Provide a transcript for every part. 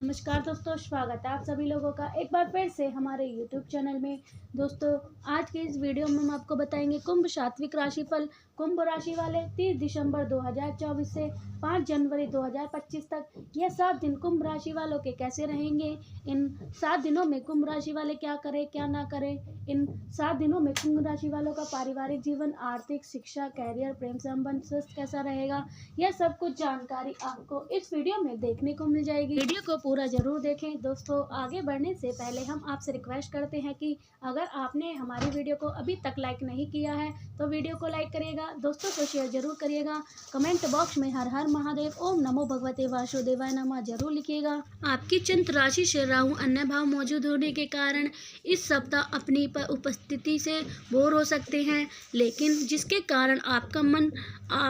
नमस्कार दोस्तों, स्वागत है आप सभी लोगों का एक बार फिर से हमारे YouTube चैनल में। दोस्तों, आज के इस वीडियो में हम आपको बताएंगे कुंभ सात्विक राशिफल। कुंभ राशि वाले 30 दिसंबर 2024 से 5 जनवरी 2025 तक यह 7 दिन कुंभ राशि वालों के कैसे रहेंगे। इन 7 दिनों में कुंभ राशि वाले क्या करें क्या ना करें। इन 7 दिनों में कुंभ राशि वालों का पारिवारिक जीवन, आर्थिक, शिक्षा, कैरियर, प्रेम संबंध, स्वास्थ्य कैसा रहेगा, यह सब कुछ जानकारी आपको इस वीडियो में देखने को मिल जाएगी। वीडियो को पूरा जरूर देखें। दोस्तों, आगे बढ़ने से पहले हम आपसे रिक्वेस्ट करते हैं कि अगर आपने हमारी वीडियो को अभी तक लाइक नहीं किया है तो वीडियो को लाइक करिएगा, दोस्तों को शेयर जरूर करिएगा। कमेंट बॉक्स में हर हर महादेव, ओम नमो भगवते वासुदेवाय नमः जरूर लिखिएगा। आपकी चिंत राशि से राहु अन्य भाव मौजूद होने के कारण इस सप्ताह अपनी उपस्थिति से बोर हो सकते हैं, लेकिन जिसके कारण आपका मन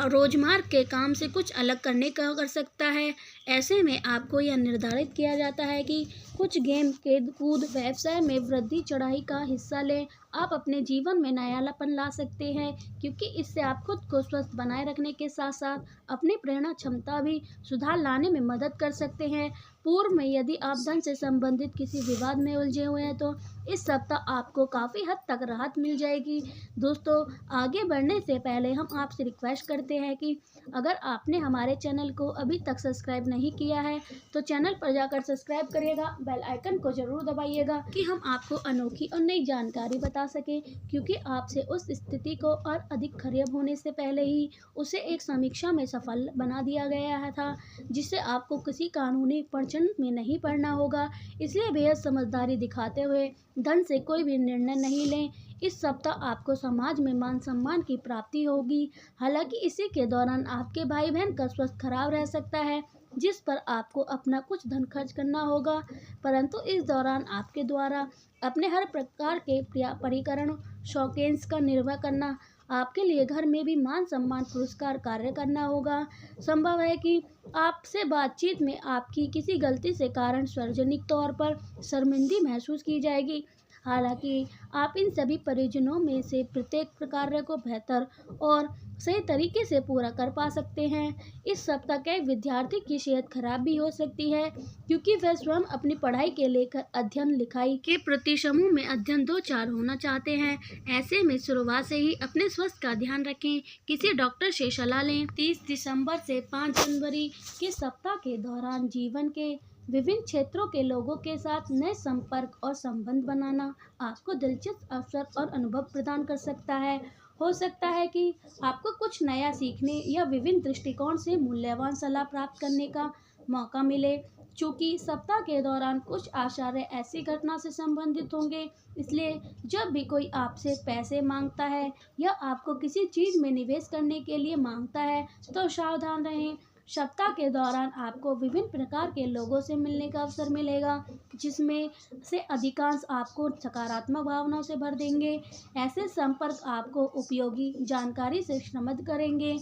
रोजमर्रा के काम से कुछ अलग करने का कर सकता है। ऐसे में आपको यह निर्धारित किया जाता है कि कुछ गेम, खेल कूद, व्यवसाय में वृद्धि चढ़ाई का हिस्सा लें। आप अपने जीवन में नयापन ला सकते हैं, क्योंकि इससे आप खुद को स्वस्थ बनाए रखने के साथ साथ अपनी प्रेरणा क्षमता भी सुधार लाने में मदद कर सकते हैं। पूर्व में यदि आप धन से संबंधित किसी विवाद में उलझे हुए हैं तो इस सप्ताह आपको काफ़ी हद तक राहत मिल जाएगी। दोस्तों, आगे बढ़ने से पहले हम आपसे रिक्वेस्ट करते हैं कि अगर आपने हमारे चैनल को अभी तक सब्सक्राइब नहीं किया है तो चैनल पर जाकर सब्सक्राइब करिएगा, बेल आइकन को जरूर दबाइएगा कि हम आपको अनोखी और नई जानकारी बता सकें, क्योंकि आपसे उस स्थिति को और अधिक खराब होने से पहले ही उसे एक समीक्षा में सफल बना दिया गया था, जिससे आपको किसी कानूनी प्रचंड में नहीं पड़ना होगा। इसलिए बेहद समझदारी दिखाते हुए धन से कोई भी निर्णय नहीं लें। इस सप्ताह आपको समाज में मान सम्मान की प्राप्ति होगी। हालांकि इसी के दौरान आपके भाई बहन का स्वास्थ्य खराब रह सकता है, जिस पर आपको अपना कुछ धन खर्च करना होगा, परंतु इस दौरान आपके द्वारा अपने हर प्रकार के परिकरण शौकीन का निर्वाह करना आपके लिए घर में भी मान सम्मान पुरस्कार कार्य करना होगा। संभव है कि आपसे बातचीत में आपकी किसी गलती से कारण सार्वजनिक तौर पर शर्मिंदगी महसूस की जाएगी। हालांकि आप इन सभी परियोजनाओं में से प्रत्येक कार्य को बेहतर और सही तरीके से पूरा कर पा सकते हैं। इस सप्ताह के विद्यार्थी की सेहत खराब भी हो सकती है, क्योंकि वह स्वयं अपनी पढ़ाई के लेकर अध्ययन लिखाई के प्रति समूह में अध्ययन 2-4 होना चाहते हैं। ऐसे में शुरुआत से ही अपने स्वास्थ्य का ध्यान रखें, किसी डॉक्टर से सलाह लें। 30 दिसंबर से 5 जनवरी के सप्ताह के दौरान जीवन के विभिन्न क्षेत्रों के लोगों के साथ नए संपर्क और संबंध बनाना आपको दिलचस्प अवसर और अनुभव प्रदान कर सकता है। हो सकता है कि आपको कुछ नया सीखने या विभिन्न दृष्टिकोण से मूल्यवान सलाह प्राप्त करने का मौका मिले। चूँकि सप्ताह के दौरान कुछ आश्चर्य ऐसी घटना से संबंधित होंगे, इसलिए जब भी कोई आपसे पैसे मांगता है या आपको किसी चीज़ में निवेश करने के लिए मांगता है तो सावधान रहें। सप्ताह के दौरान आपको विभिन्न प्रकार के लोगों से मिलने का अवसर मिलेगा, जिसमें से अधिकांश आपको सकारात्मक भावनाओं से भर देंगे। ऐसे संपर्क आपको उपयोगी जानकारी से समृद्ध करेंगे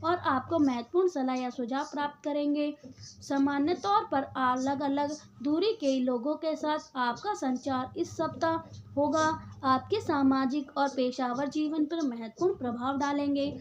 और आपको महत्वपूर्ण सलाह या सुझाव प्राप्त करेंगे। सामान्य तौर पर अलग अलग दूरी के लोगों के साथ आपका संचार इस सप्ताह होगा आपके सामाजिक और पेशेवर जीवन पर महत्वपूर्ण प्रभाव डालेंगे।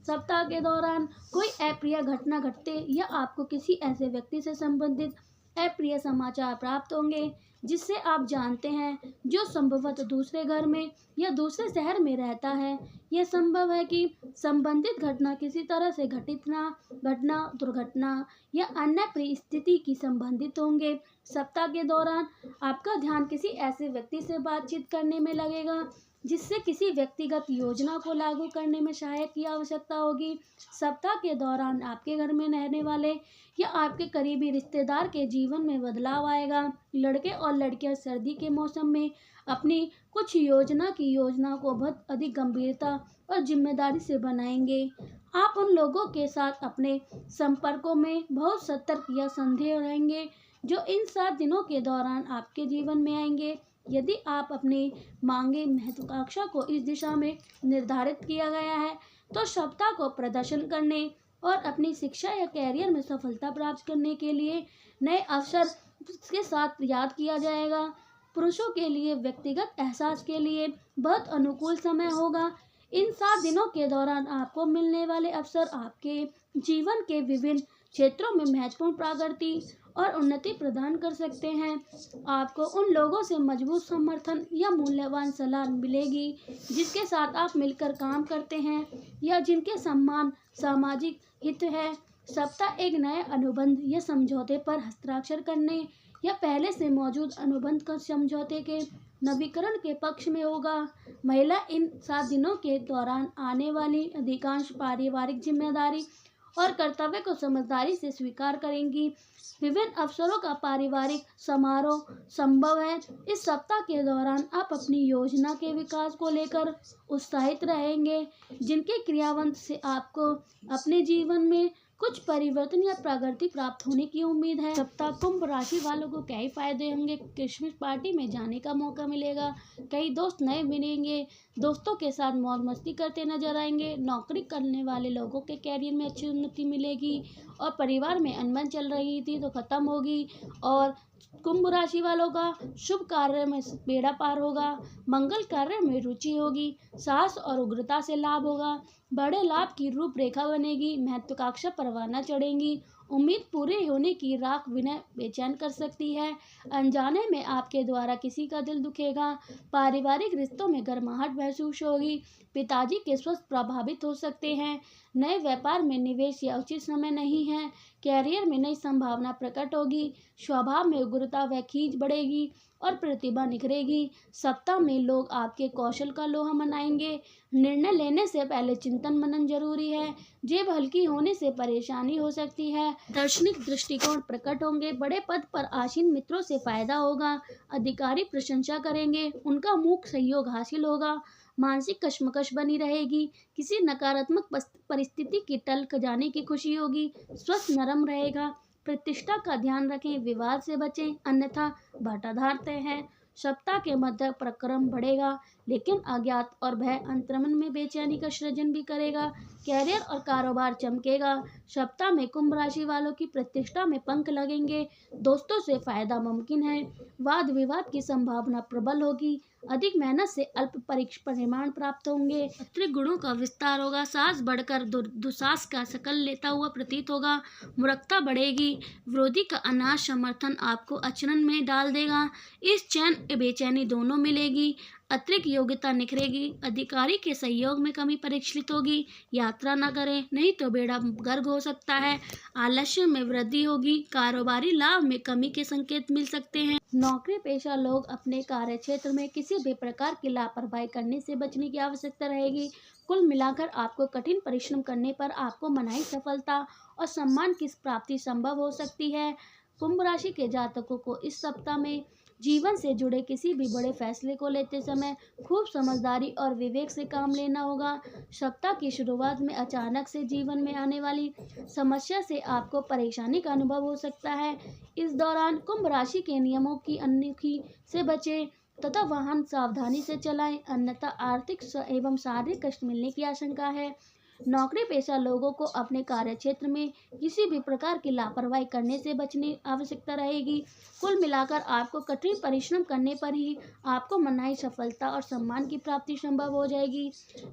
सप्ताह के दौरान कोई अप्रिय घटना घटते या आपको किसी ऐसे व्यक्ति से संबंधित अप्रिय समाचार प्राप्त होंगे जिससे आप जानते हैं, जो संभवतः दूसरे घर में या दूसरे शहर में रहता है। यह संभव है कि संबंधित घटना किसी तरह से घटना, दुर्घटना या अन्य परिस्थिति की संबंधित होंगे। सप्ताह के दौरान आपका ध्यान किसी ऐसे व्यक्ति से बातचीत करने में लगेगा जिससे किसी व्यक्तिगत योजना को लागू करने में सहायक की आवश्यकता होगी। सप्ताह के दौरान आपके घर में रहने वाले या आपके करीबी रिश्तेदार के जीवन में बदलाव आएगा। लड़के और लड़कियां सर्दी के मौसम में अपनी कुछ योजना को बहुत अधिक गंभीरता और जिम्मेदारी से बनाएंगे। आप उन लोगों के साथ अपने संपर्कों में बहुत सतर्क या संदेह रहेंगे जो इन 7 दिनों के दौरान आपके जीवन में आएंगे। यदि आप अपने मांगे महत्वाकांक्षा को इस दिशा में निर्धारित किया गया है तो सप्ताह को प्रदर्शन करने और अपनी शिक्षा या कैरियर में सफलता प्राप्त करने के लिए नए अवसर के साथ याद किया जाएगा। पुरुषों के लिए व्यक्तिगत एहसास के लिए बहुत अनुकूल समय होगा। इन 7 दिनों के दौरान आपको मिलने वाले अवसर आपके जीवन के विभिन्न क्षेत्रों में महत्वपूर्ण प्रगति और उन्नति प्रदान कर सकते हैं। आपको उन लोगों से मजबूत समर्थन या मूल्यवान सलाह मिलेगी जिसके साथ आप मिलकर काम करते हैं या जिनके सम्मान सामाजिक हित है। सप्ताह एक नए अनुबंध या समझौते पर हस्ताक्षर करने या पहले से मौजूद अनुबंध का समझौते के नवीकरण के पक्ष में होगा। महिला इन 7 दिनों के दौरान आने वाली अधिकांश पारिवारिक जिम्मेदारी और कर्तव्य को समझदारी से स्वीकार करेंगी। विभिन्न अवसरों का पारिवारिक समारोह संभव है। इस सप्ताह के दौरान आप अपनी योजना के विकास को लेकर उत्साहित रहेंगे, जिनके क्रियान्वयन से आपको अपने जीवन में कुछ परिवर्तन या प्रगति प्राप्त होने की उम्मीद है। सप्ताह कुंभ राशि वालों को कई फायदे होंगे। क्रिसमस पार्टी में जाने का मौका मिलेगा। कई दोस्त नए मिलेंगे। दोस्तों के साथ मौज मस्ती करते नजर आएंगे। नौकरी करने वाले लोगों के कैरियर में अच्छी उन्नति मिलेगी और परिवार में अनबन चल रही थी तो खत्म होगी। और कुंभ राशि वालों का शुभ कार्य में बेड़ा पार होगा। मंगल कार्य में रुचि होगी। साहस और उग्रता से लाभ होगा। बड़े लाभ की रूपरेखा बनेगी। महत्वाकांक्षा परवाना चढ़ेंगी। उम्मीद पूरी होने की राख विनय बेचैन कर सकती है। अनजाने में आपके द्वारा किसी का दिल दुखेगा। पारिवारिक रिश्तों में गर्माहट महसूस होगी। पिताजी के स्वास्थ्य प्रभावित हो सकते हैं। नए व्यापार में निवेश या उचित समय नहीं है। कैरियर में नई संभावना प्रकट होगी। स्वभाव में उग्रता व खींच बढ़ेगी और प्रतिभा निखरेगी। सप्ताह में लोग आपके कौशल का लोहा मनाएंगे। निर्णय लेने से पहले चिंतन मनन जरूरी है। जेब हल्की होने से परेशानी हो सकती है। दार्शनिक दृष्टिकोण प्रकट होंगे। बड़े पद पर आसीन मित्रों से फायदा होगा। अधिकारी प्रशंसा करेंगे। उनका मुख्य सहयोग हासिल होगा। मानसिक कश्मकश बनी रहेगी। किसी नकारात्मक परिस्थिति की टल जाने की खुशी होगी। स्वास्थ्य नरम रहेगा। प्रतिष्ठा का ध्यान रखें। विवाद से बचें, अन्यथा बटाधार तय है। सप्ताह के मध्य प्रक्रम बढ़ेगा, लेकिन अज्ञात और भय अंतर्मन में बेचैनी का सृजन भी करेगा। कैरियर और कारोबार चमकेगा। सप्ताह में कुंभ राशि वालों की प्रतिष्ठा में पंख लगेंगे। दोस्तों से फायदा मुमकिन है। वाद विवाद की संभावना प्रबल होगी। अधिक मेहनत से अल्प परिमाण प्राप्त होंगे। अतिरिक्त गुणों का विस्तार होगा। साहस बढ़कर दुस्साहस का शकल लेता हुआ प्रतीत होगा। मूर्खता बढ़ेगी। विरोधी का अनाज समर्थन आपको अचरज में डाल देगा। इस चैन बेचैनी दोनों मिलेगी। अतिरिक्त योग्यता निखरेगी। अधिकारी के सहयोग में कमी परीक्षित होगी। यात्रा न करें, नहीं तो बेड़ा गर्क हो सकता है। आलस्य में वृद्धि होगी। कारोबारी लाभ में कमी के संकेत मिल सकते हैं। नौकरी पेशा लोग अपने कार्य क्षेत्र में किसी भी प्रकार की लापरवाही करने से बचने की आवश्यकता रहेगी। कुल मिलाकर आपको कठिन परिश्रम करने पर आपको मनाही सफलता और सम्मान की प्राप्ति संभव हो सकती है। कुंभ राशि के जातकों को इस सप्ताह में जीवन से जुड़े किसी भी बड़े फैसले को लेते समय खूब समझदारी और विवेक से काम लेना होगा। सप्ताह की शुरुआत में अचानक से जीवन में आने वाली समस्या से आपको परेशानी का अनुभव हो सकता है। इस दौरान कुंभ राशि के नियमों की अनदेखी से बचें तथा वाहन सावधानी से चलाएं, अन्यथा आर्थिक एवं शारीरिक कष्ट मिलने की आशंका है। नौकरी पेशा लोगों को अपने कार्य क्षेत्र में किसी भी प्रकार की लापरवाही करने से बचने की आवश्यकता रहेगी। कुल मिलाकर आपको कठिन परिश्रम करने पर ही आपको मनाही सफलता और सम्मान की प्राप्ति संभव हो जाएगी।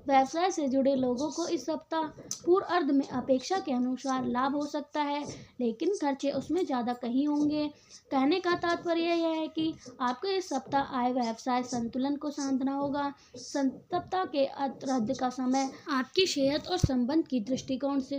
व्यवसाय से जुड़े लोगों को इस सप्ताह पूर्व अर्ध में अपेक्षा के अनुसार लाभ हो सकता है, लेकिन खर्चे उसमें ज़्यादा कहीं होंगे। कहने का तात्पर्य यह है कि आपको इस सप्ताह आय व्यवसाय संतुलन को साधना होगा। सप्ताह के अर्ध का समय आपकी सेहत और संबंध की दृष्टिकोण से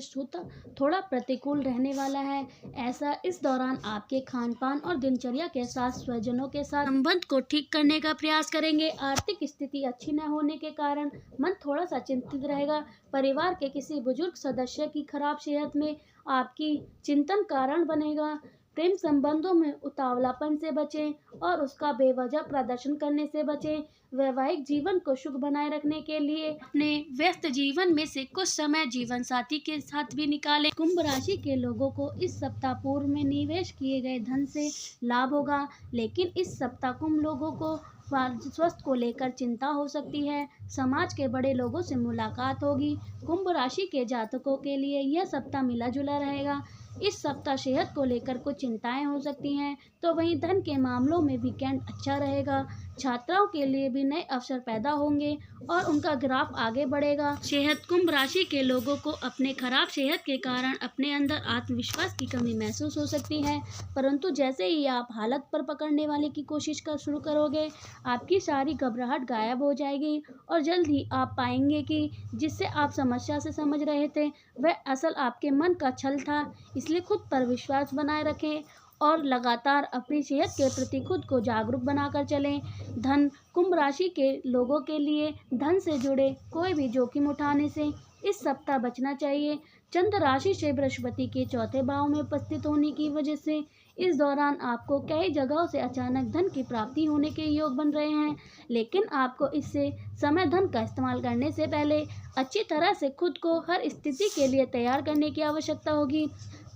थोड़ा प्रतिकूल रहने वाला है। ऐसा इस दौरान आपके खान पान और दिनचर्या के साथ स्वजनों के साथ संबंध को ठीक करने का प्रयास करेंगे। आर्थिक स्थिति अच्छी न होने के कारण मन थोड़ा सा चिंतित रहेगा। परिवार के किसी बुजुर्ग सदस्य की खराब सेहत में आपकी चिंतन कारण बनेगा। प्रेम संबंधों में उतावलापन से बचें और उसका बेवजह प्रदर्शन करने से बचें। वैवाहिक जीवन को सुख बनाए रखने के लिए अपने व्यस्त जीवन में से कुछ समय जीवन साथी के साथ भी निकालें। कुंभ राशि के लोगों को इस सप्ताह पूर्व में निवेश किए गए धन से लाभ होगा, लेकिन इस सप्ताह कुंभ लोगों को स्वास्थ्य को लेकर चिंता हो सकती है। समाज के बड़े लोगों से मुलाकात होगी। कुंभ राशि के जातकों के लिए यह सप्ताह मिला जुला रहेगा। इस सप्ताह सेहत को लेकर कुछ चिंताएं हो सकती हैं, तो वहीं धन के मामलों में वीकेंड अच्छा रहेगा। छात्राओं के लिए भी नए अवसर पैदा होंगे और उनका ग्राफ आगे बढ़ेगा। सेहत, कुंभ राशि के लोगों को अपने खराब सेहत के कारण अपने अंदर आत्मविश्वास की कमी महसूस हो सकती है, परंतु जैसे ही आप हालत पर पकड़ने वाले की कोशिश कर शुरू करोगे, आपकी सारी घबराहट गायब हो जाएगी और जल्द ही आप पाएंगे कि जिससे आप समस्या से समझ रहे थे वह असल आपके मन का छल था। इसलिए खुद पर विश्वास बनाए रखें और लगातार अपनी सेहत के प्रति खुद को जागरूक बनाकर चलें। धन, कुंभ राशि के लोगों के लिए धन से जुड़े कोई भी जोखिम उठाने से इस सप्ताह बचना चाहिए। चंद्र राशि से बृहस्पति के चौथे भाव में उपस्थित होने की वजह से इस दौरान आपको कई जगहों से अचानक धन की प्राप्ति होने के योग बन रहे हैं, लेकिन आपको इससे समय धन का इस्तेमाल करने से पहले अच्छी तरह से खुद को हर स्थिति के लिए तैयार करने की आवश्यकता होगी।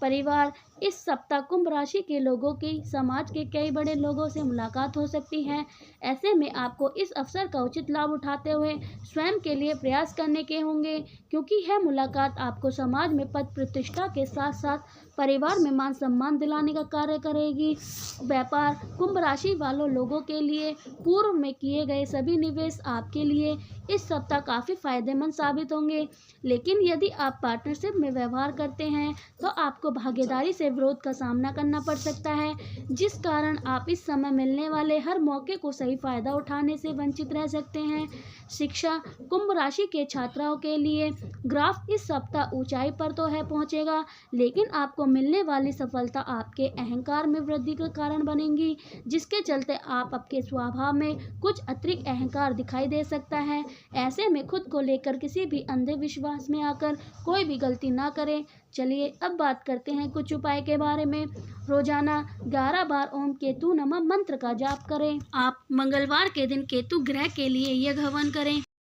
परिवार, इस सप्ताह कुंभ राशि के लोगों की समाज के कई बड़े लोगों से मुलाकात हो सकती है। ऐसे में आपको इस अवसर का उचित लाभ उठाते हुए स्वयं के लिए प्रयास करने के होंगे, क्योंकि यह मुलाकात आपको समाज में पद प्रतिष्ठा के साथ साथ परिवार में मान सम्मान दिलाने का कार्य करेगी। व्यापार, कुंभ राशि वालों लोगों के लिए पूर्व में किए गए सभी निवेश आपके लिए इस सप्ताह काफ़ी फायदेमंद साबित होंगे, लेकिन यदि आप पार्टनरशिप में व्यवहार करते हैं तो आपको भागीदारी से विरोध का सामना करना पड़ सकता है, जिस कारण आप इस समय मिलने वाले हर मौके को सही फायदा उठाने से वंचित रह सकते हैं। शिक्षा, कुंभ राशि के छात्राओं के लिए ग्राफ इस सप्ताह ऊंचाई पर तो है पहुंचेगा, लेकिन आपको मिलने वाली सफलता आपके अहंकार में वृद्धि का कारण बनेगी, जिसके चलते आप आपके स्वभाव में कुछ अतिरिक्त अहंकार दिखाई दे सकता है। ऐसे में खुद को लेकर किसी भी अंधविश्वास में आकर कोई भी गलती ना करें। चलिए अब बात करते हैं कुछ उपाय के बारे में। रोजाना 11 बार ओम केतु नमः मंत्र का जाप करें। आप मंगलवार के दिन केतु ग्रह के लिए यज्ञ हवन करें।